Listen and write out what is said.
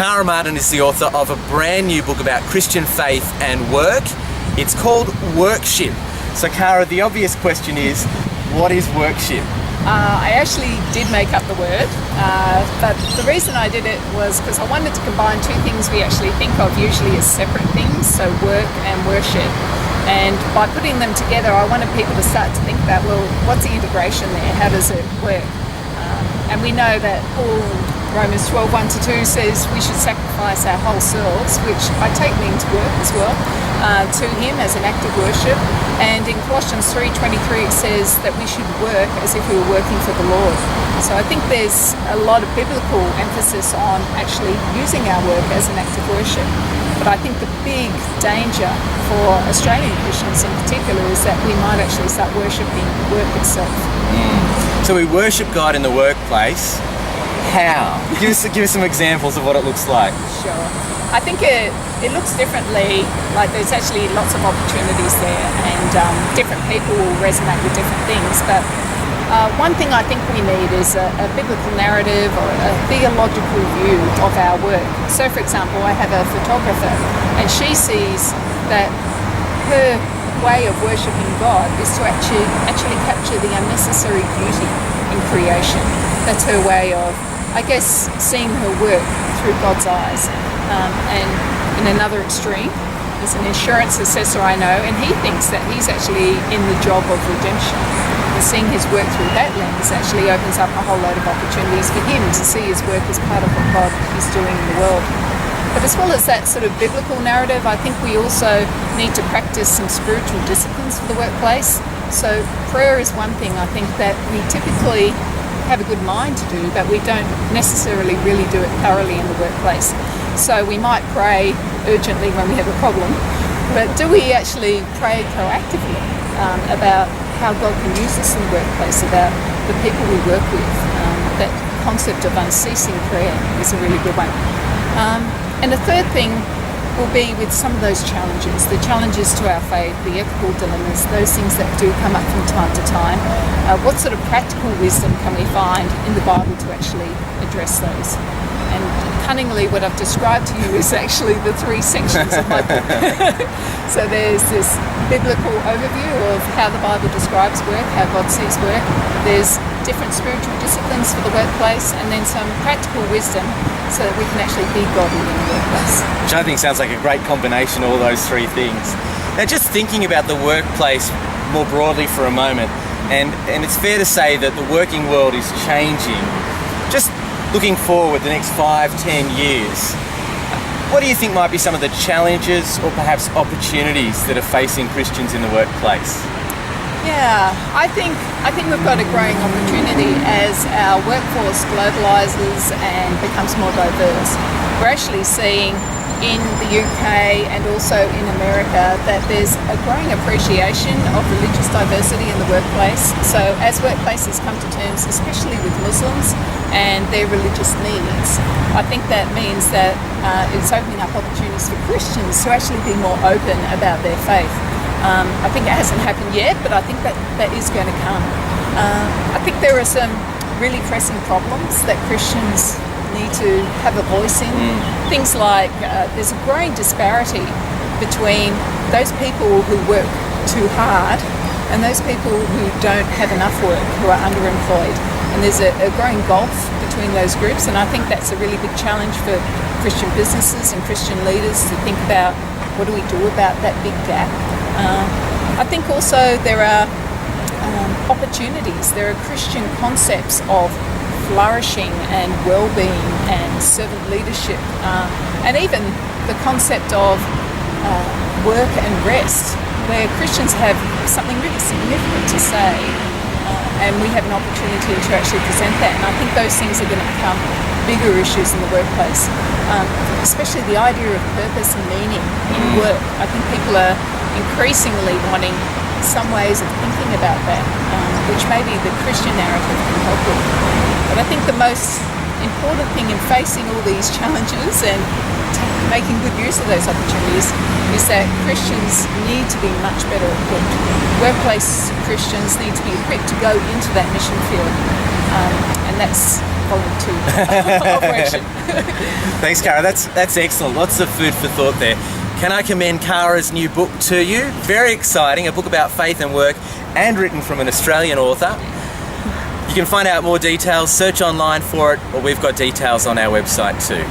Cara Martin is the author of a brand new book about Christian faith and work. It's called Workship. So Cara, the obvious question is, what is Workship? I actually did make up the word, but the reason I did it was because I wanted to combine two things we actually think of usually as separate things, so work and worship. And by putting them together, I wanted people to start to think about, well, what's the integration there? How does it work? And we know that Romans 12, 1-2 says we should sacrifice our whole selves, which I take means work as well, to Him as an act of worship. And in Colossians 3:23 it says that we should work as if we were working for the Lord. So I think there's a lot of biblical emphasis on actually using our work as an act of worship. But I think the big danger for Australian Christians in particular is that we might actually start worshipping work itself. So we worship God in the workplace. How? Give us some examples of what it looks like. Sure. I think it looks differently. Like there's actually lots of opportunities there, and different people will resonate with different things. But one thing I think we need is a biblical narrative or a theological view of our work. So, for example, I have a photographer, and she sees that her way of worshipping God is to actually capture the unnecessary beauty in creation. That's her way of, I guess, seeing her work through God's eyes. And in another extreme, there's an insurance assessor I know, and he thinks that he's actually in the job of redemption. And seeing his work through that lens actually opens up a whole load of opportunities for him to see his work as part of what God is doing in the world. But as well as that sort of biblical narrative, I think we also need to practice some spiritual disciplines for the workplace. So prayer is one thing I think that we typically have a good mind to do, but we don't necessarily really do it thoroughly in the workplace. So we might pray urgently when we have a problem, but do we actually pray proactively about how God can use us in the workplace, about the people we work with? That concept of unceasing prayer is a really good one. And the third thing will be with some of those challenges, the challenges to our faith, the ethical dilemmas, those things that do come up from time to time. What sort of practical wisdom can we find in the Bible to actually address those? And cunningly, what I've described to you is actually the three sections of my book. So there's this biblical overview of how the Bible describes work, how God sees work. There's different spiritual disciplines for the workplace, and then some practical wisdom so that we can actually be godly in the workplace. Which I think sounds like a great combination of all those three things. Now, just thinking about the workplace more broadly for a moment, and it's fair to say that the working world is changing. Just looking forward the next 5-10 years, what do you think might be some of the challenges or perhaps opportunities that are facing Christians in the workplace? Yeah, I think we've got a growing opportunity as our workforce globalises and becomes more diverse. We're actually seeing in the UK and also in America that there's a growing appreciation of religious diversity in the workplace. So as workplaces come to terms, especially with Muslims and their religious needs, I think that means that it's opening up opportunities for Christians to actually be more open about their faith. I think it hasn't happened yet, but I think that is going to come. I think there are some really pressing problems that Christians need to have a voice in. Things like there's a growing disparity between those people who work too hard and those people who don't have enough work, who are underemployed. And there's a growing gulf between those groups, and I think that's a really big challenge for Christian businesses and Christian leaders to think about what do we do about that big gap. I think also there are opportunities, there are Christian concepts of flourishing and well-being and servant leadership, and even the concept of work and rest, where Christians have something really significant to say, and we have an opportunity to actually present that. And I think those things are going to become bigger issues in the workplace, especially the idea of purpose and meaning in work. I think people are increasingly wanting some ways of thinking about that, which maybe the Christian narrative can help with. But I think the most important thing in facing all these challenges and making good use of those opportunities is that Christians need to be much better equipped. Workplace Christians need to be equipped to go into that mission field, and that's volunteer operation. Thanks, Cara. That's excellent. Lots of food for thought there. Can I commend Cara's new book to you? Very exciting, a book about faith and work, and written from an Australian author. You can find out more details, search online for it, or we've got details on our website too.